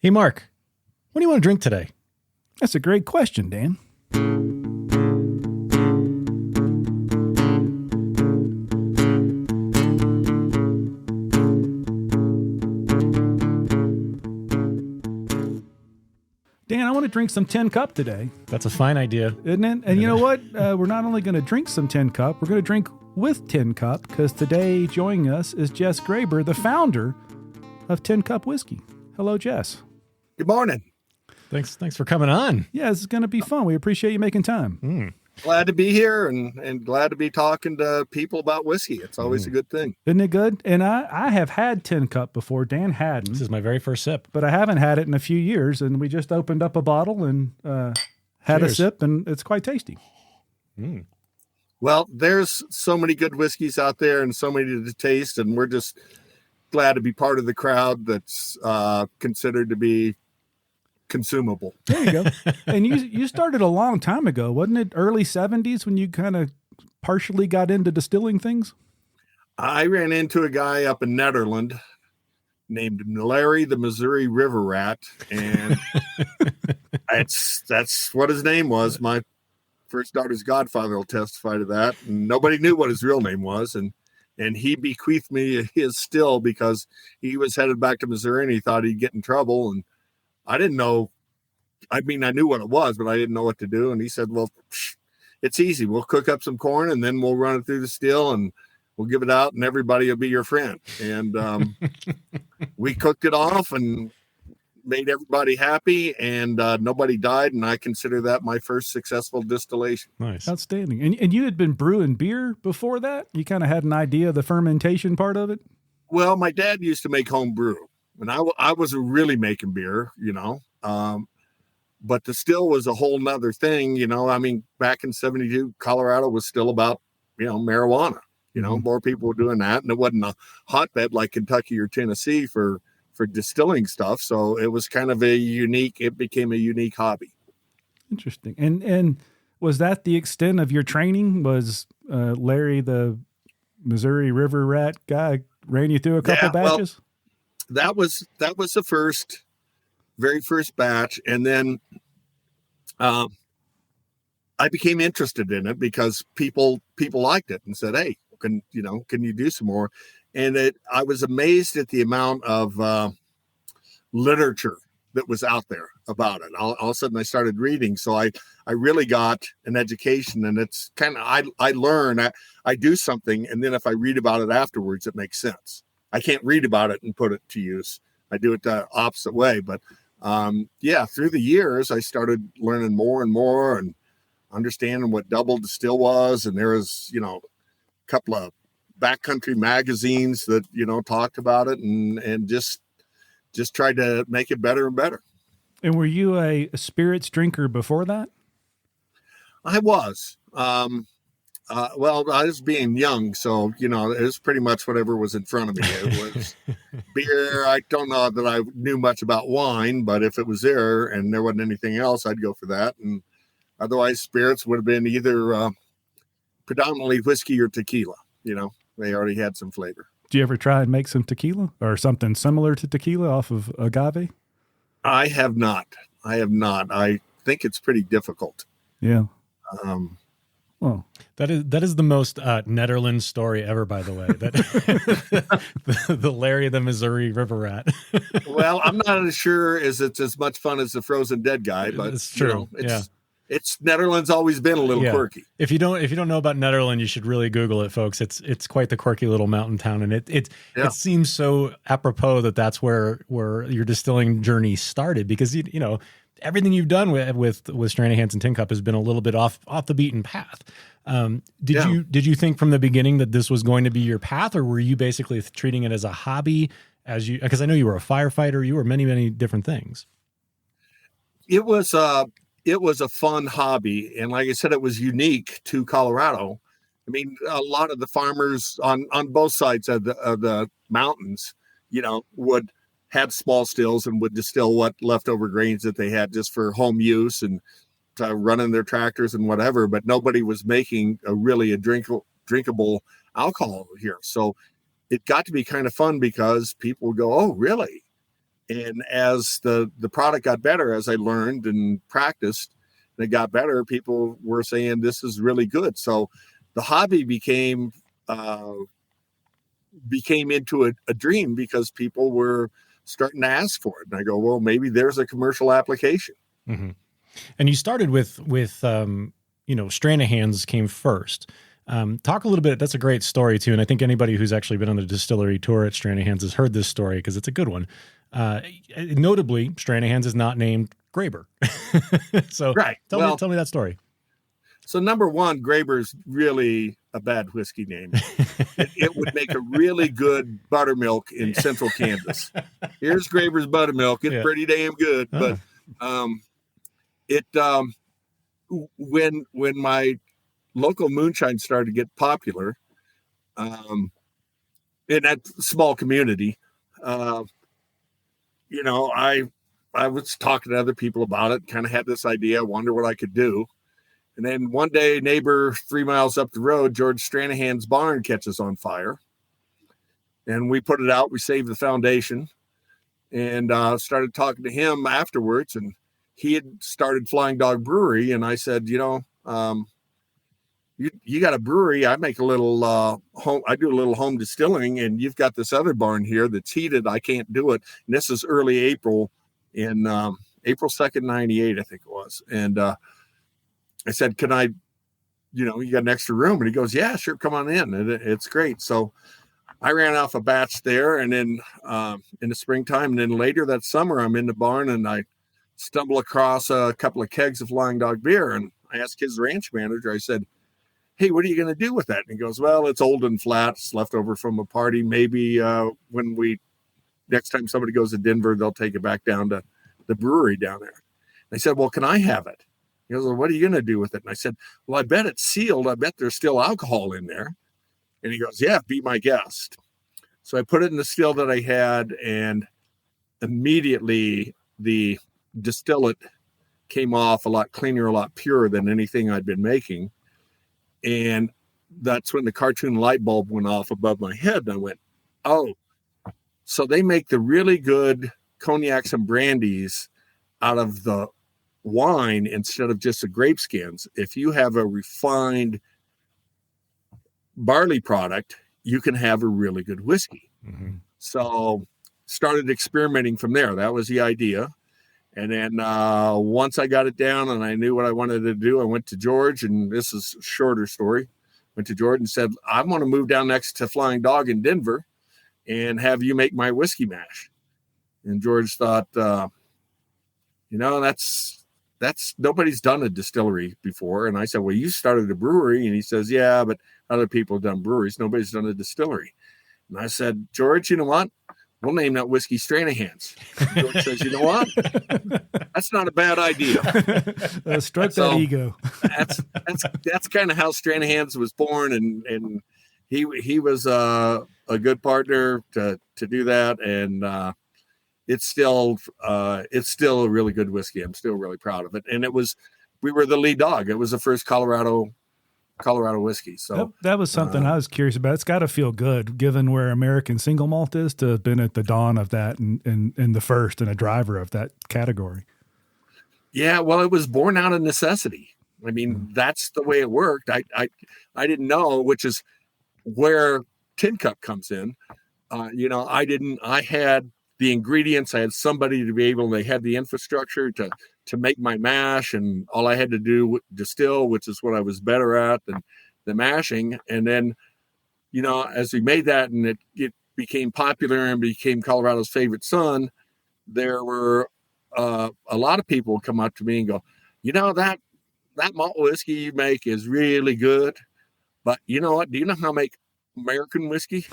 Hey, Mark, what do you want to drink today? That's a great question, Dan. Dan, I want to drink some TINCUP today. That's a fine idea. Isn't it? And you know what? We're not only going to drink some TINCUP, we're going to drink with TINCUP because today joining us is Jess Graber, the founder of TINCUP Whiskey. Hello, Jess. Good morning. Thanks for coming on. Yeah, this is going to be fun. We appreciate you making time. Glad to be here and glad to be talking to people about whiskey. It's always a good thing. Isn't it good? And I have had TINCUP before. Dan hadn't. This is my very first sip. But I haven't had it in a few years, and we just opened up a bottle and had Cheers. a sip, and it's quite tasty. Well, there's so many good whiskeys out there and so many to taste, and we're just glad to be part of the crowd that's considered to be consumable. There you go. And you started a long time ago, wasn't it? Early 70s when you kind of partially got into distilling things? I ran into a guy up in Netherlands named Larry the Missouri River Rat, and that's what his name was. My first daughter's godfather will testify to that, and nobody knew what his real name was, and he bequeathed me his still because he was headed back to Missouri and he thought he'd get in trouble, and I didn't know. I mean, I knew what it was, but I didn't know what to do. And he said, well, it's easy. We'll cook up some corn and then we'll run it through the still and we'll give it out and everybody will be your friend. And we cooked it off and made everybody happy and nobody died. And I consider that my first successful distillation. Nice. Outstanding. And you had been brewing beer before that? You kind of had an idea of the fermentation part of it? Well, my dad used to make home brew. And I wasn't really making beer, but the still was a whole nother thing, I mean, back in 72, Colorado was still about, marijuana, more people were doing that. And it wasn't a hotbed like Kentucky or Tennessee for distilling stuff. So it was kind of it became a unique hobby. Interesting. And was that the extent of your training? Was Larry, the Missouri River Rat guy, ran you through a couple batches? Well, that was the very first batch. And then I became interested in it because people liked it and said, hey, can you do some more? And I was amazed at the amount of literature that was out there about it. All of a sudden I started reading. So I really got an education, and it's kind of, I learn, I do something. And then if I read about it afterwards, it makes sense. I can't read about it and put it to use. I do it the opposite way. But through the years, I started learning more and more and understanding what double distill was. And there was, a couple of backcountry magazines that, talked about it and just tried to make it better and better. And were you a spirits drinker before that? I was. I was being young, so, it was pretty much whatever was in front of me. It was beer. I don't know that I knew much about wine, but if it was there and there wasn't anything else, I'd go for that. And otherwise, spirits would have been either predominantly whiskey or tequila. They already had some flavor. Do you ever try and make some tequila or something similar to tequila off of agave? I have not. I think it's pretty difficult. Yeah. Well, that is the most Netherlands story ever, by the way. That the Larry the Missouri River Rat. Well, I'm not as sure it's as much fun as the Frozen Dead guy, but it's true. It's Netherlands always been a little quirky. If you don't know about Netherlands, you should really Google it, folks. It's quite the quirky little mountain town, and it seems so apropos that that's where your distilling journey started, because everything you've done with Stranahan's and TINCUP has been a little bit off the beaten path. Did you think from the beginning that this was going to be your path, or were you basically treating it as a hobby? Because I know you were a firefighter, you were many, many different things. It was a fun hobby, and like I said, it was unique to Colorado. I mean, a lot of the farmers on both sides of the mountains, would had small stills and would distill what leftover grains that they had just for home use and running their tractors and whatever, but nobody was making a drinkable alcohol here. So it got to be kind of fun because people would go, oh, really? And as the product got better, as I learned and practiced, and it got better, people were saying this is really good. So the hobby became into a dream because people were starting to ask for it. And I go, well, maybe there's a commercial application. Mm-hmm. And you started with Stranahan's came first. Talk a little bit. That's a great story too. And I think anybody who's actually been on the distillery tour at Stranahan's has heard this story because it's a good one. Notably, Stranahan's is not named Graber. So right. Tell me that story. So number one, Graber's really a bad whiskey name. It would make a really good buttermilk in central Kansas. Here's Graber's buttermilk. It's pretty damn good. But when my local moonshine started to get popular in that small community, I was talking to other people about it, kind of had this idea, I wonder what I could do. And then one day, neighbor 3 miles up the road, George Stranahan's barn catches on fire. And we put it out. We saved the foundation and started talking to him afterwards. And he had started Flying Dog Brewery. And I said, you got a brewery. I make a little I do a little home distilling. And you've got this other barn here that's heated. I can't do it. And this is early April in April 2nd, 98, I think it was. And I said, can I, you got an extra room? And he goes, yeah, sure. Come on in. And it's great. So I ran off a batch there. And then in the springtime, and then later that summer, I'm in the barn and I stumble across a couple of kegs of Flying Dog beer. And I asked his ranch manager, I said, hey, what are you going to do with that? And he goes, well, it's old and flat. It's left over from a party. Maybe next time somebody goes to Denver, they'll take it back down to the brewery down there. And I said, well, can I have it? He goes, well, what are you going to do with it? And I said, well, I bet it's sealed. I bet there's still alcohol in there. And he goes, yeah, be my guest. So I put it in the still that I had, and immediately the distillate came off a lot cleaner, a lot purer than anything I'd been making. And that's when the cartoon light bulb went off above my head. And I went, oh, so they make the really good cognacs and brandies out of the wine instead of just the grape skins. If you have a refined barley product, you can have a really good whiskey. Mm-hmm. So started experimenting from there. That was the idea. And then once I got it down and I knew what I wanted to do, I went to George, and this is a shorter story. Went to George and said, I want to move down next to Flying Dog in Denver and have you make my whiskey mash. And George thought, that's nobody's done a distillery before. And I said, well, you started a brewery. And he says, yeah, but other people have done breweries. Nobody's done a distillery. And I said, George, you know what? We'll name that whiskey Stranahan's. And George says, you know what? That's not a bad idea. Struck that ego. that's kind of how Stranahan's was born. And he was a good partner to do that. And, it's still a really good whiskey. I'm still really proud of it. And we were the lead dog. It was the first Colorado whiskey. So that was something I was curious about. It's got to feel good given where American single malt is to have been at the dawn of that and the first and a driver of that category. Yeah. Well, it was born out of necessity. I mean, that's the way it worked. I didn't know, which is where TINCUP comes in. I had the ingredients. I had somebody to be able, they had the infrastructure to make my mash, and all I had to do distill, which is what I was better at than the mashing. And then, as we made that and it became popular and became Colorado's favorite son, there were a lot of people would come up to me and go, that malt whiskey you make is really good, but you know what? Do you know how to make American whiskey?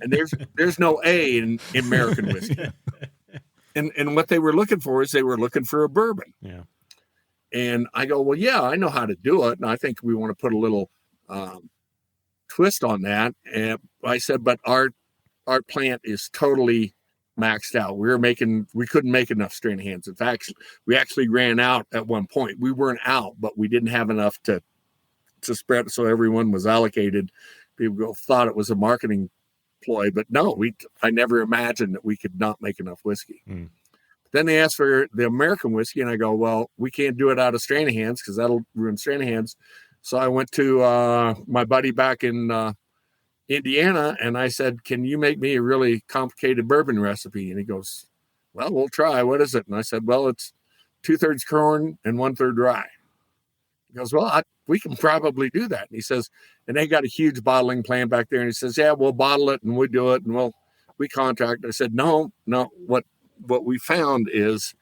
And there's no A in American whiskey. And what they were looking for is they were looking for a bourbon. Yeah. And I go, well, yeah, I know how to do it. And I think we want to put a little twist on that. And I said, but our plant is totally maxed out. We couldn't make enough Stranahan's. In fact, we actually ran out at one point. We weren't out, but we didn't have enough to spread. So everyone was allocated. People thought it was a marketing ploy, but no, I never imagined that we could not make enough whiskey. Mm. Then they asked for the American whiskey, and I go, well, we can't do it out of Stranahan's because that'll ruin Stranahan's. So I went to my buddy back in Indiana, and I said, can you make me a really complicated bourbon recipe? And he goes, well, we'll try. What is it? And I said, well, it's 2/3 corn and 1/3 rye. He goes, well, we can probably do that. And he says, and they got a huge bottling plant back there. And he says, yeah, we'll bottle it and we'll do it. And we contract. I said, no, what we found is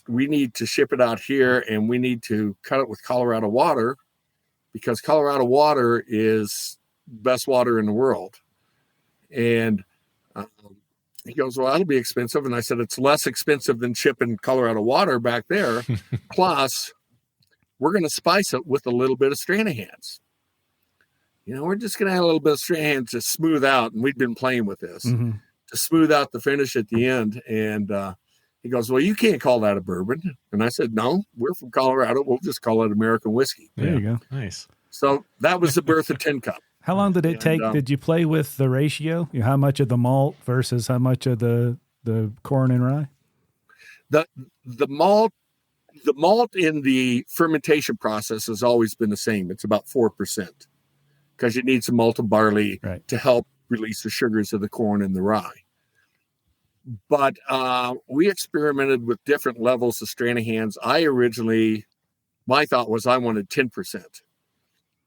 we need to ship it out here, and we need to cut it with Colorado water, because Colorado water is best water in the world. And he goes, well, that'll be expensive. And I said, it's less expensive than shipping Colorado water back there. Plus, we're going to spice it with a little bit of Stranahan's. We're just going to add a little bit of Stranahan's to smooth out. And we've been playing with this to smooth out the finish at the end. And he goes, well, you can't call that a bourbon. And I said, no, we're from Colorado. We'll just call it American whiskey. There you go. Nice. So that was the birth of TINCUP. How long did it take? Did you play with the ratio? How much of the malt versus how much of the corn and rye? The malt in the fermentation process has always been the same. It's about 4%, because you need some malted barley to help release the sugars of the corn and the rye. But we experimented with different levels of Stranahan's. My thought was I wanted 10%.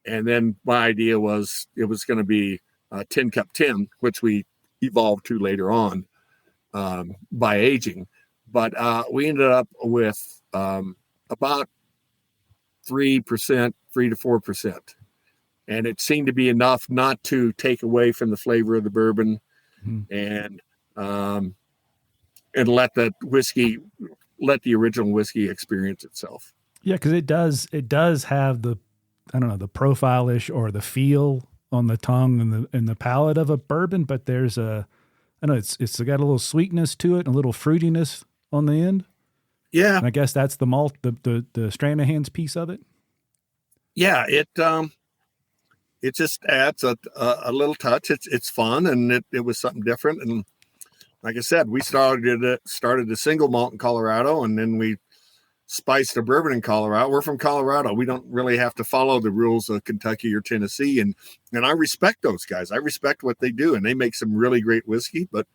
And then my idea was it was going to be TINCUP 10, which we evolved to later on by aging. But we ended up with about 3%, 3 to 4%. And it seemed to be enough not to take away from the flavor of the bourbon and let the original whiskey experience itself. Yeah, because it does have the, I don't know, the profile-ish or the feel on the tongue and the palate of a bourbon, but there's it's got a little sweetness to it and a little fruitiness on the end. Yeah. And I guess that's the malt, the Stranahan's piece of it. Yeah, it just adds a little touch. It's fun, and it was something different. And like I said, we started a single malt in Colorado, and then we spiced a bourbon in Colorado. We're from Colorado. We don't really have to follow the rules of Kentucky or Tennessee. And I respect those guys. I respect what they do, and they make some really great whiskey, but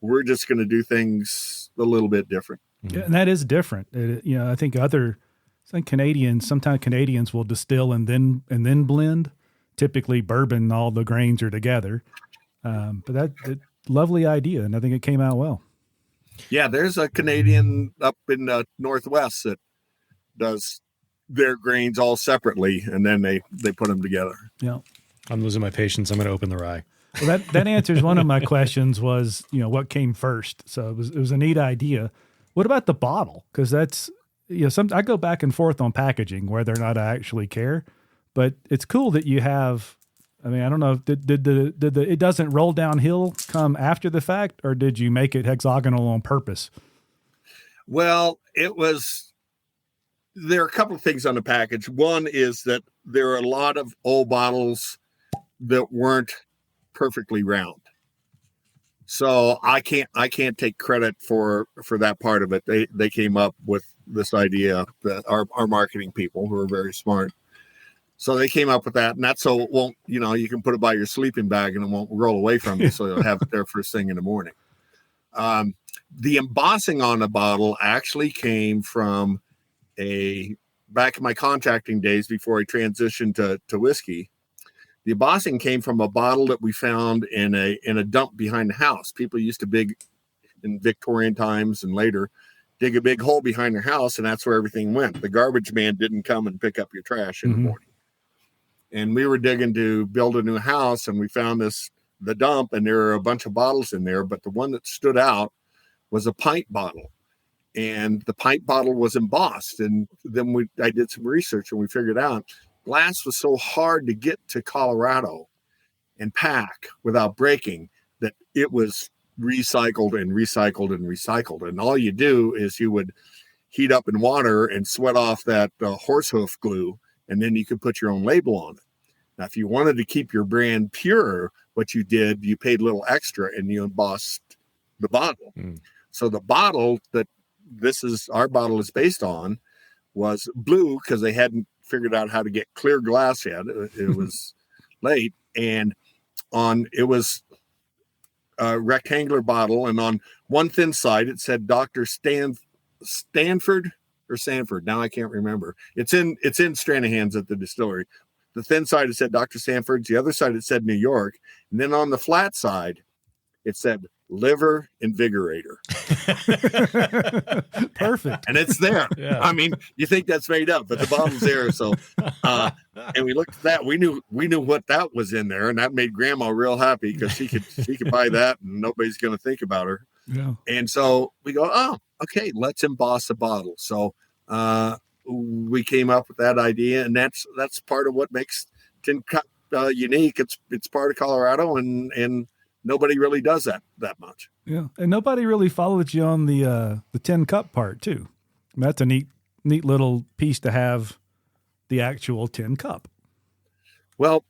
we're just going to do things a little bit different. Yeah, and that is different. I think sometimes Canadians will distill and then blend. Typically bourbon, all the grains are together. But that lovely idea. And I think it came out well. Yeah, there's a Canadian up in the Northwest that does their grains all separately, and then they put them together. Yeah, I'm losing my patience. I'm going to open the rye. Well, that answers one of my questions was, what came first. So it was a neat idea. What about the bottle? Because that's, I go back and forth on packaging, whether or not I actually care, but it's cool that you have. I mean, I don't know. Did it doesn't roll downhill come after the fact, or did you make it hexagonal on purpose? Well, there are a couple of things on the package. One is that there are a lot of old bottles that weren't perfectly round. So I can't take credit for that part of it. They came up with this idea, that our marketing people, who are very smart. So they came up with that, and that's so it won't, you can put it by your sleeping bag and it won't roll away from you. So you'll have it there first thing in the morning. The embossing on the bottle actually came from back in my contracting days before I transitioned to whiskey. The embossing came from a bottle that we found in a dump behind the house. People used to dig in Victorian times and later, dig a big hole behind their house, and that's where everything went. The garbage man didn't come and pick up your trash in the morning. And we were digging to build a new house, and we found the dump, and there were a bunch of bottles in there, but the one that stood out was a pint bottle, and the pint bottle was embossed. And then I did some research, and we figured out glass was so hard to get to Colorado and pack without breaking that it was recycled and recycled and recycled. And all you do is you would heat up in water and sweat off that horse hoof glue, and then you could put your own label on it. Now, if you wanted to keep your brand pure, what you did, you paid a little extra and you embossed the bottle. So the bottle that our bottle is based on was blue because they hadn't figured out how to get clear glass yet. It was late, and it was a rectangular bottle, and on one thin side it said Dr. Stanford or Sanford. Now I can't remember. It's in Stranahan's at the distillery. The thin side it said Dr. Sanford's. The other side it said New York, and then on the flat side it said Liver Invigorator. Perfect. And it's there. Yeah. I mean, you think that's made up, but the bottle's there. So, and we looked at that. We knew what that was in there, and that made Grandma real happy because she could buy that, and nobody's going to think about her. Yeah. And so we go, oh, okay, let's emboss a bottle. So we came up with that idea, and that's part of what makes TINCUP unique. It's part of Colorado, and nobody really does that much. Yeah, and nobody really followed you on the TINCUP part too. That's a neat little piece to have the actual TINCUP. Well,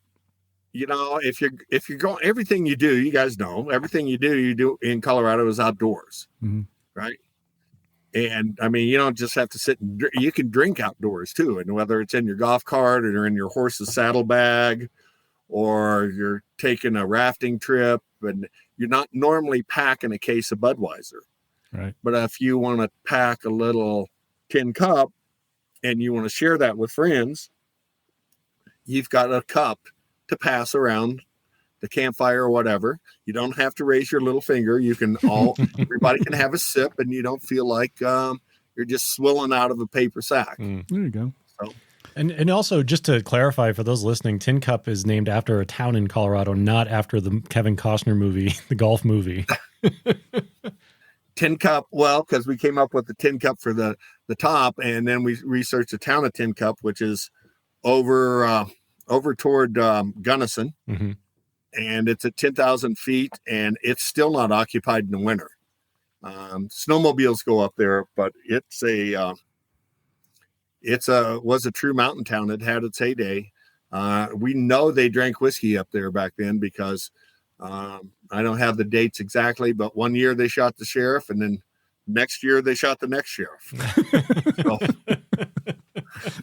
if you're going, everything you do, you guys know, everything you do in Colorado is outdoors, right? And I mean, you don't just have to sit and you can drink outdoors too, and whether it's in your golf cart or in your horse's saddlebag, or you're taking a rafting trip, and you're not normally packing a case of Budweiser. Right. But if you want to pack a little TINCUP and you want to share that with friends, you've got a cup to pass around the campfire or whatever. You don't have to raise your little finger. You can everybody can have a sip, and you don't feel like you're just swilling out of a paper sack. There you go. So. And also, just to clarify for those listening, TINCUP is named after a town in Colorado, not after the Kevin Costner movie, the golf movie. TINCUP, well, because we came up with the TINCUP for the top, and then we researched the town of TINCUP, which is over toward Gunnison, and it's at 10,000 feet, and it's still not occupied in the winter. Snowmobiles go up there, but was a true mountain town. It had its heyday. We know they drank whiskey up there back then because I don't have the dates exactly, but one year they shot the sheriff, and then next year they shot the next sheriff. So,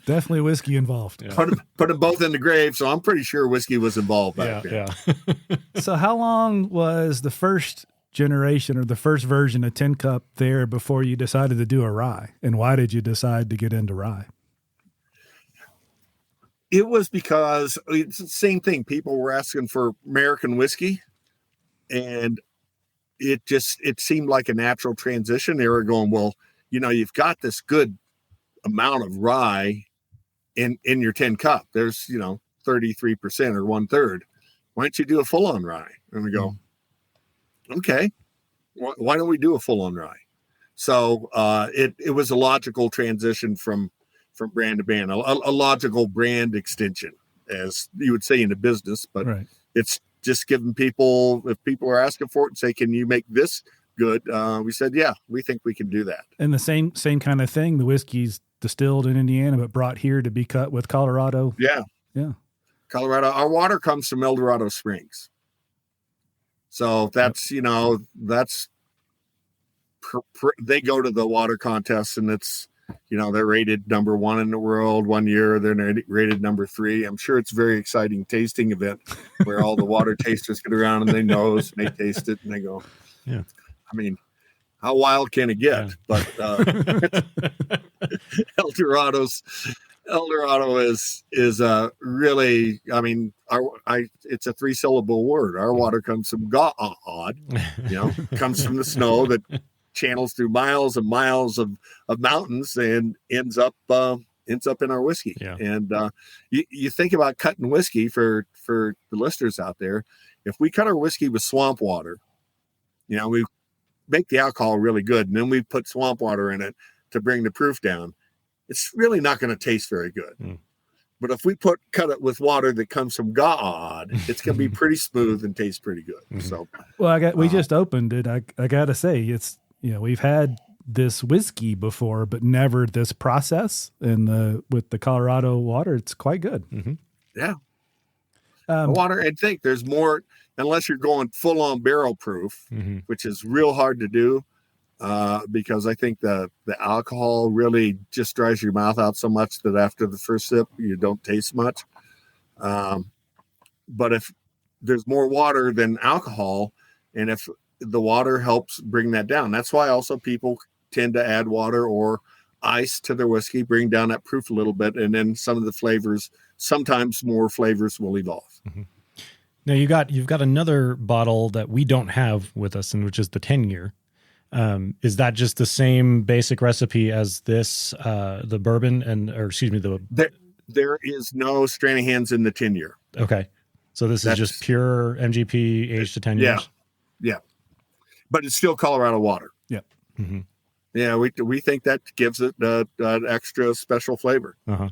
definitely whiskey involved. Yeah. Put them both in the grave, so I'm pretty sure whiskey was involved back then. Yeah. So how long was the first generation or the first version of TINCUP there before you decided to do a rye? And why did you decide to get into rye? It was because it's the same thing. People were asking for American whiskey, and it seemed like a natural transition. They were going, well, you've got this good amount of rye in your TINCUP. There's 33% or 1/3. Why don't you do a full-on rye? And we go, okay, why don't we do a full-on rye? So it was a logical transition from brand to brand, a logical brand extension, as you would say in the business. But right. It's just giving people, if people are asking for it and say, can you make this good? We said, yeah, we think we can do that. And the same kind of thing. The whiskey's distilled in Indiana, but brought here to be cut with Colorado. Yeah. Colorado. Our water comes from Eldorado Springs. So that's, they go to the water contests, and it's, they're rated number 1 in the world one year. They're rated number 3. I'm sure it's a very exciting tasting event where all the water tasters get around and they nose and they taste it and they go, yeah. I mean, how wild can it get? Yeah. But Eldorado is really, I mean, it's a 3-syllable word. Our water comes from God, comes from the snow that channels through miles and miles of mountains and ends up in our whiskey. Yeah. And you think about cutting whiskey for the listeners out there. If we cut our whiskey with swamp water, we make the alcohol really good, and then we put swamp water in it to bring the proof down. It's really not going to taste very good. But if we cut it with water that comes from God, it's going to be pretty smooth and taste pretty good. So, well, we just opened it. I got to say, it's, we've had this whiskey before, but never this process. And with the Colorado water, it's quite good. Yeah. Water, I think there's more, unless you're going full on barrel proof, Mm-hmm. which is real hard to do. Because I think the alcohol really just dries your mouth out so much that after the first sip, you don't taste much. But if there's more water than alcohol, and if the water helps bring that down, that's why also people tend to add water or ice to their whiskey, bring down that proof a little bit, and then some of the flavors, sometimes more flavors will evolve. Mm-hmm. Now you've got another bottle that we don't have with us, and which is the 10-year. Is that just the same basic recipe as this, the bourbon There is no Stranahan's in the 10-year. Okay. So that's just pure MGP aged to 10 years. Yeah. But it's still Colorado water. Yep. Mm-hmm. Yeah. We think that gives it an extra special flavor. Uh-huh.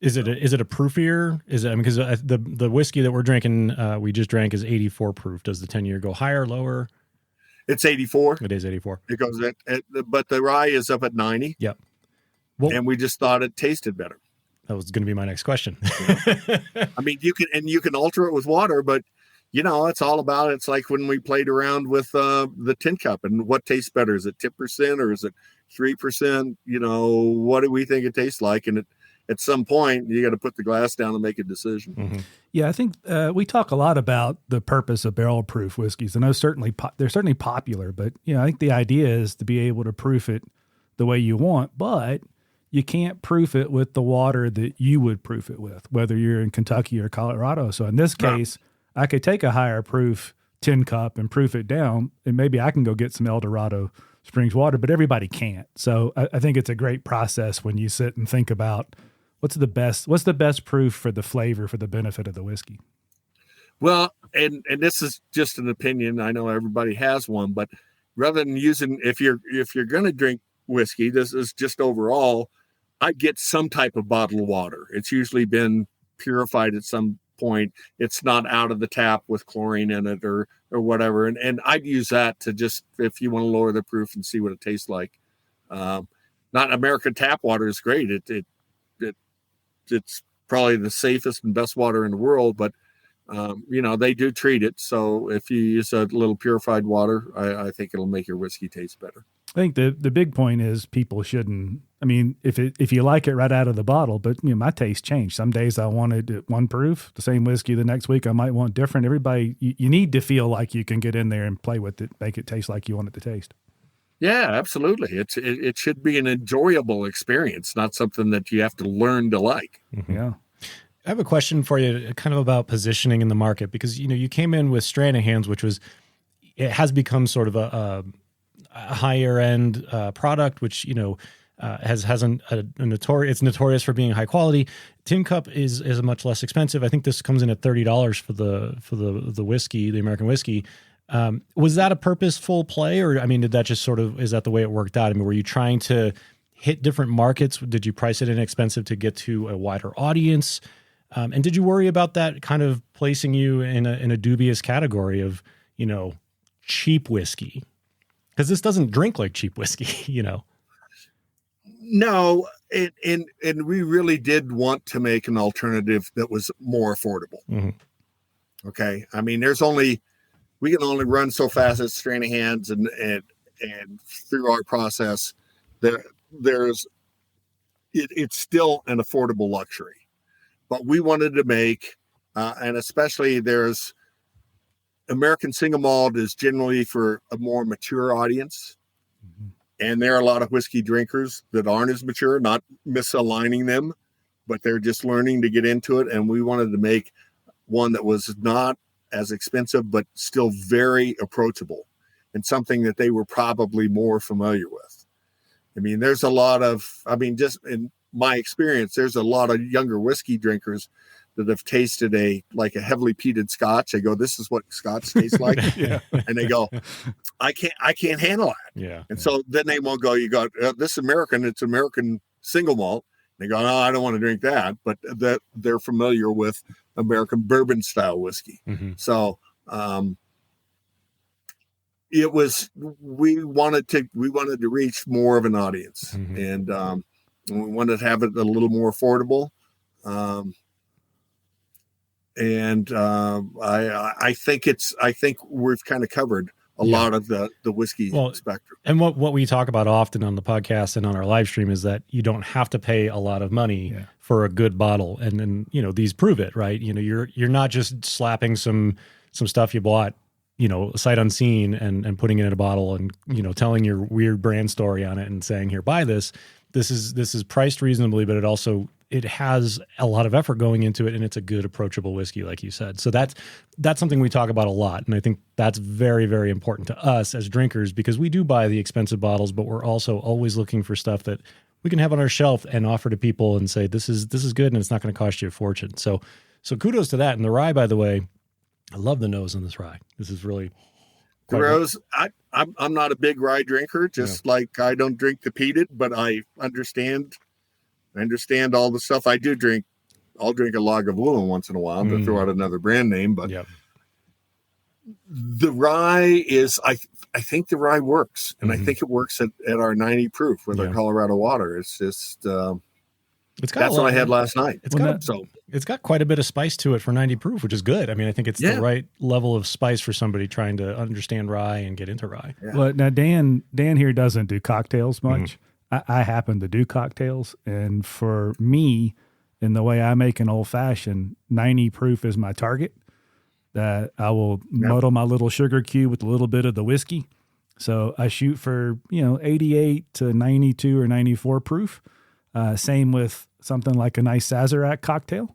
Is it a proofier? Is it, because the whiskey that we're drinking, we just drank is 84 proof. Does the 10-year go higher, lower? It's 84. It is 84. It goes but the rye is up at 90. Yep. Well, and we just thought it tasted better. That was going to be my next question. I mean, you can alter it with water, but it's all about, it's like when we played around with the TINCUP and what tastes better. Is it 10% or is it 3%? What do we think it tastes like? And at some point you got to put the glass down and make a decision. Mm-hmm. Yeah, I think we talk a lot about the purpose of barrel proof whiskeys. I know they're certainly popular, but I think the idea is to be able to proof it the way you want, but you can't proof it with the water that you would proof it with, whether you're in Kentucky or Colorado. So in this case, I could take a higher proof TINCUP and proof it down, and maybe I can go get some Eldorado Springs water, but everybody can't. So I think it's a great process when you sit and think about what's the best proof for the flavor, for the benefit of the whiskey. Well, and this is just an opinion. I know everybody has one, but rather than using, if you're going to drink whiskey, this is just overall, I get some type of bottled water. It's usually been purified at some point. It's not out of the tap with chlorine in it or whatever. And I'd use that to just, if you want to lower the proof and see what it tastes like. Not American tap water is great. It's probably the safest and best water in the world, but they do treat it. So if you use a little purified water, I think it'll make your whiskey taste better. I think the big point is people shouldn't. I mean, if you like it right out of the bottle, but my taste changed. Some days I wanted it one proof, the same whiskey. The next week I might want different. Everybody, you need to feel like you can get in there and play with it, make it taste like you want it to taste. Yeah, absolutely. It should be an enjoyable experience, not something that you have to learn to like. Mm-hmm. Yeah. I have a question for you, kind of about positioning in the market, because you came in with Stranahan's, which it has become sort of a higher end product, which has a it's notorious for being high quality. TINCUP is much less expensive. I think this comes in at $30 for the whiskey, the American whiskey. Was that a purposeful play, or did that just is that the way it worked out? Were you trying to hit different markets? Did you price it inexpensive to get to a wider audience? And did you worry about that kind of placing you in a dubious category of cheap whiskey? Because this doesn't drink like cheap whiskey, No, and we really did want to make an alternative that was more affordable. Mm-hmm. Okay, we can only run so fast at Stranahan's, and through our process, it's still an affordable luxury. But we wanted to make, and especially there's American single malt is generally for a more mature audience. Mm-hmm. And there are a lot of whiskey drinkers that aren't as mature, not misaligning them, but they're just learning to get into it. And we wanted to make one that was not as expensive, but still very approachable and something that they were probably more familiar with. There's a lot of, just in my experience, there's a lot of younger whiskey drinkers that have tasted a heavily peated Scotch. They go, "This is what Scotch tastes like," Yeah. And they go, "I can't handle that." Yeah. And so then they won't go. You go, "This American, it's American single malt." And they go, "No, I don't want to drink that." But that they're familiar with American bourbon style whiskey. Mm-hmm. So we wanted to reach more of an audience, mm-hmm. and we wanted to have it a little more affordable. And I think we've kind of covered a lot of the whiskey spectrum. And what we talk about often on the podcast and on our live stream is that you don't have to pay a lot of money for a good bottle. And then, these prove it, right? You're not just slapping some stuff you bought, sight unseen and putting it in a bottle and, telling your weird brand story on it and saying, here, buy this. This is priced reasonably, but it has a lot of effort going into it, and it's a good, approachable whiskey, like you said. So that's something we talk about a lot, and I think that's very, very important to us as drinkers, because we do buy the expensive bottles, but we're also always looking for stuff that we can have on our shelf and offer to people and say, this is good, and it's not going to cost you a fortune. So kudos to that. And the rye, by the way, I love the nose on this rye. This is really Rose. I'm not a big rye drinker, just like I don't drink the peated, but I understand all the stuff. I do drink. I'll drink a Lagavulin once in a while to throw out another brand name, but the rye is, I think the rye works, and I think it works at our 90 proof with our Colorado water. It's just, that's what I had last night. It's got quite a bit of spice to it for 90 proof, which is good. I mean, I think it's the right level of spice for somebody trying to understand rye and get into rye. Yeah. Well, now Dan here doesn't do cocktails much. I happen to do cocktails, and for me, in the way I make an old fashioned, 90 proof is my target. That I will muddle my little sugar cube with a little bit of the whiskey. So I shoot for 88 to 92 or 94 proof. Same with something like a nice Sazerac cocktail.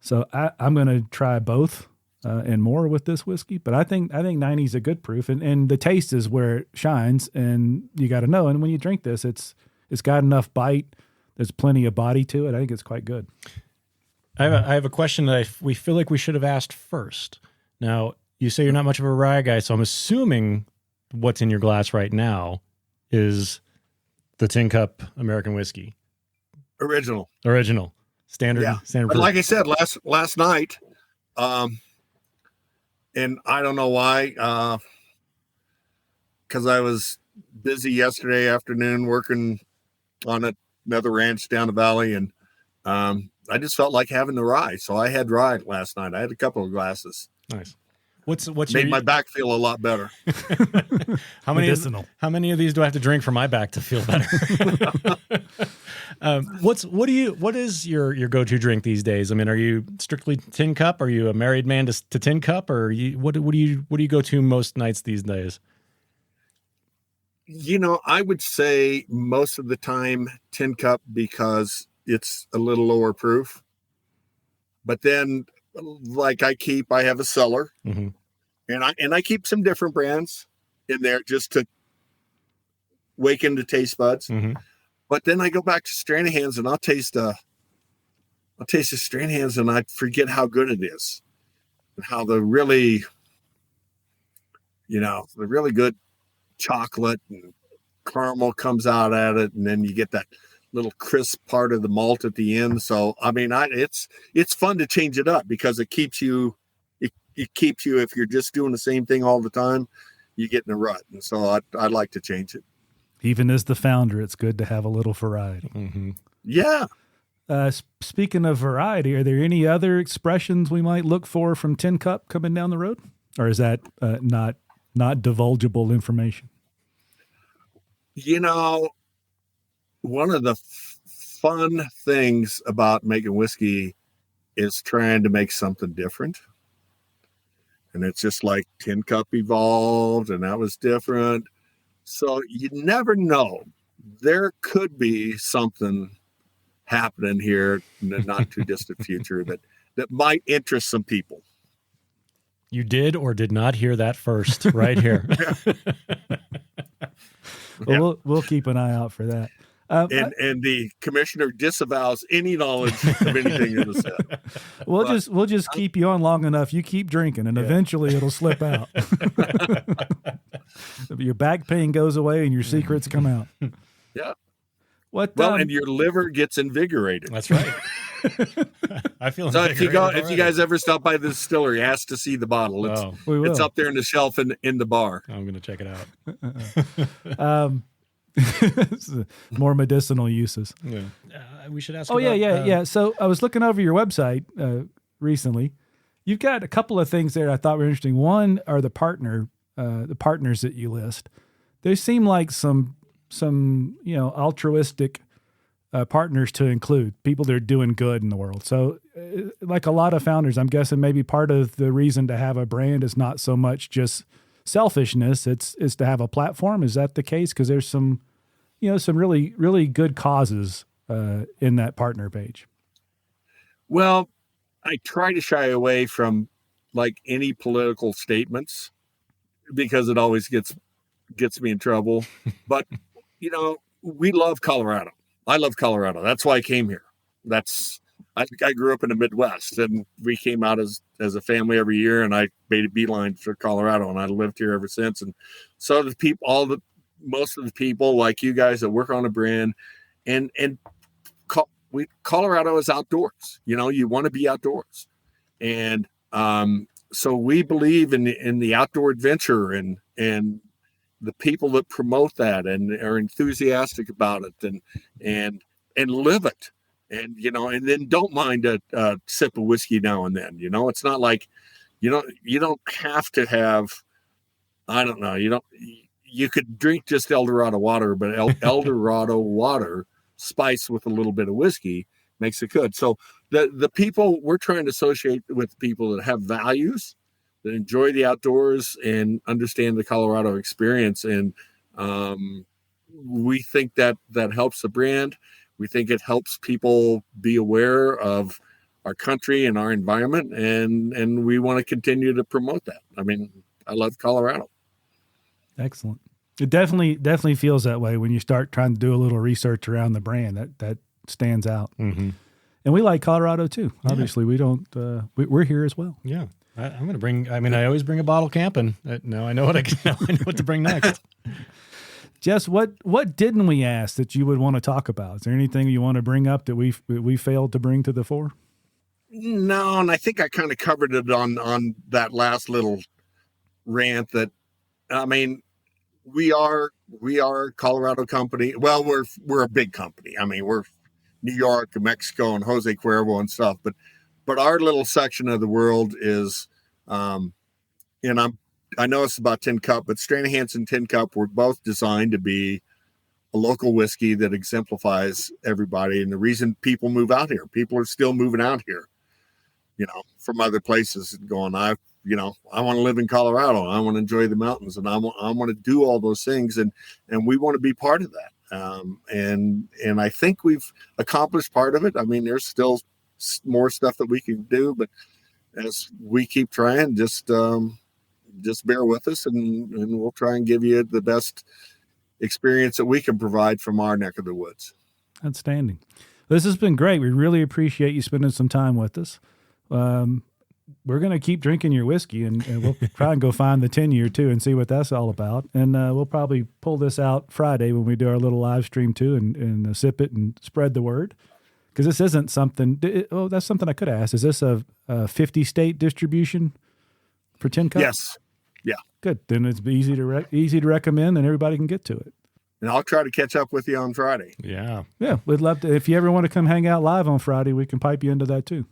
So I'm going to try both and more with this whiskey. But I think 90 is a good proof, and the taste is where it shines. And you got to know. And when you drink this, it's got enough bite. There's plenty of body to it. I think it's quite good. I have a question that we feel like we should have asked first. Now, you say you're not much of a rye guy, so I'm assuming what's in your glass right now is the TINCUP American whiskey. Original. Standard. But like I said, last night, and I don't know why, because I was busy yesterday afternoon working on another ranch down the valley, and I just felt like having the rye. So I had rye last night. I had a couple of glasses. Nice. What's made my back feel a lot better. How many of these do I have to drink for my back to feel better? What is your go-to drink these days? I mean, are you strictly TINCUP? Are you a married man to TINCUP, or what do you go to most nights these days? I would say most of the time TINCUP, because it's a little lower proof. But then, like I have a cellar, and I keep some different brands in there just to waken the taste buds. But then I go back to Stranahan's, and I'll taste the Stranahan's, and I forget how good it is, and how the really good chocolate and caramel comes out at it, and then you get that little crisp part of the malt at the end. So I mean, it's fun to change it up, because it keeps you if you're just doing the same thing all the time, you get in a rut. And so I like to change it. Even as the founder, it's good to have a little variety. Yeah. Speaking of variety, are there any other expressions we might look for from TINCUP coming down the road, or is that not divulgeable information? One of the fun things about making whiskey is trying to make something different. And it's just like TINCUP evolved, and that was different. So you never know. There could be something happening here in the not too distant future that might interest some people. You did or did not hear that first right here. Well, we'll keep an eye out for that. And the commissioner disavows any knowledge of anything in the set. We'll just keep you on long enough. You keep drinking, and eventually it'll slip out. Your back pain goes away, and your secrets come out. Yeah. And your liver gets invigorated. That's right. I feel so. If you guys ever stop by the distillery, ask to see the bottle. It's up there in the shelf in the bar. I'm going to check it out. More medicinal uses. We should ask. Yeah. So I was looking over your website recently, You've got a couple of things there I thought were interesting. One are the partners that you list. They seem like some altruistic partners to include, people that are doing good in the world. So like a lot of founders, I'm guessing maybe part of the reason to have a brand is not so much just selfishness, it's to have a platform. Is that the case? Because there's some really, really good causes in that partner page. Well, I try to shy away from like any political statements because it always gets me in trouble. But, we love Colorado. I love Colorado. That's why I came here. I grew up in the Midwest, and we came out as a family every year, and I made a beeline for Colorado, and I lived here ever since. And so the people, most of the people like you guys that work on a brand, and Colorado is outdoors. You want to be outdoors, and so we believe in the outdoor adventure and the people that promote that and are enthusiastic about it and live it. And, and then don't mind a sip of whiskey now and then. It's not like, you don't have to have, I don't know, you could drink just Eldorado water, but Eldorado water spiced with a little bit of whiskey makes it good. So the people we're trying to associate with people that have values, that enjoy the outdoors and understand the Colorado experience. And we think that helps the brand. We think it helps people be aware of our country and our environment, and we want to continue to promote that. I mean, I love Colorado. Excellent. It definitely feels that way when you start trying to do a little research around the brand. That stands out. Mm-hmm. And we like Colorado too. Obviously, we don't. We're here as well. Yeah, I'm going to bring. I mean, I always bring a bottle camping. Now I know what I know what to bring next. Jess, what didn't we ask that you would want to talk about? Is there anything you want to bring up that we failed to bring to the fore? No, and I think I kind of covered it on that last little rant. That, I mean, we are a Colorado company. Well, we're a big company. I mean, we're New York and Mexico and Jose Cuervo and stuff. But our little section of the world is, I know it's about TINCUP, but Stranahan's and TINCUP were both designed to be a local whiskey that exemplifies everybody. And the reason people move out here, people are still moving out here, from other places going, I want to live in Colorado. I want to enjoy the mountains, and I want to do all those things. And we want to be part of that. And I think we've accomplished part of it. I mean, there's still more stuff that we can do, but as we keep trying, just bear with us, and we'll try and give you the best experience that we can provide from our neck of the woods. Outstanding. This has been great. We really appreciate you spending some time with us. We're going to keep drinking your whiskey, and we'll try and go find the 10-year too and see what that's all about. And we'll probably pull this out Friday when we do our little live stream too, and sip it and spread the word. Because this isn't something. That's something I could ask. Is this a 50-state distribution for TINCUP? Yes. Yeah. Good. Then it's easy to recommend, and everybody can get to it. And I'll try to catch up with you on Friday. Yeah. Yeah. We'd love to. If you ever want to come hang out live on Friday, we can pipe you into that too.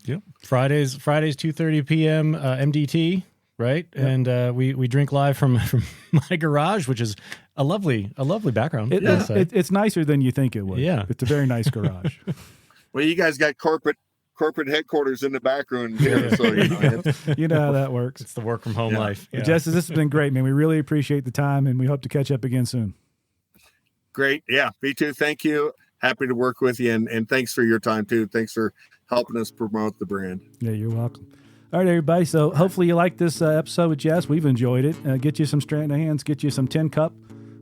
Yep. Fridays 2:30 p.m. MDT, right? Yep. And we drink live from my garage, which is a lovely background. It's nicer than you think it would. Yeah. It's a very nice garage. Well, you guys got corporate headquarters in the back room here, so you know how that works. It's the work from home life. Yeah. Jess, this has been great, man. We really appreciate the time, and we hope to catch up again soon. Great. Yeah, me too. Thank you. Happy to work with you, and thanks for your time too. Thanks for helping us promote the brand. Yeah, you're welcome. All right, everybody. So hopefully you like this episode with Jess. We've enjoyed it. Get you some Stranahans, get you some TINCUP.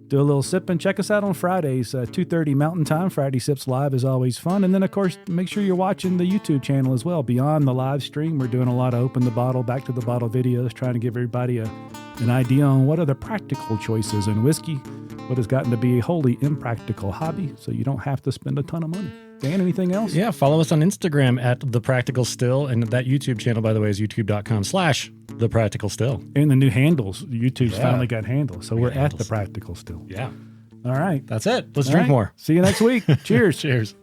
Do a little sipping. Check us out on Fridays, 2:30 Mountain Time. Friday Sips Live is always fun. And then, of course, make sure you're watching the YouTube channel as well. Beyond the live stream, we're doing a lot of open the bottle, back to the bottle videos, trying to give everybody an idea on what are the practical choices in whiskey, what has gotten to be a wholly impractical hobby, so you don't have to spend a ton of money. Dan, anything else? Yeah, follow us on Instagram at The Practical Still. And that YouTube channel, by the way, is youtube.com/The Practical Still. And the new handles. YouTube's finally got handles. So we're at The Practical Still. Yeah. All right. That's it. Let's drink more. See you next week. Cheers. Cheers.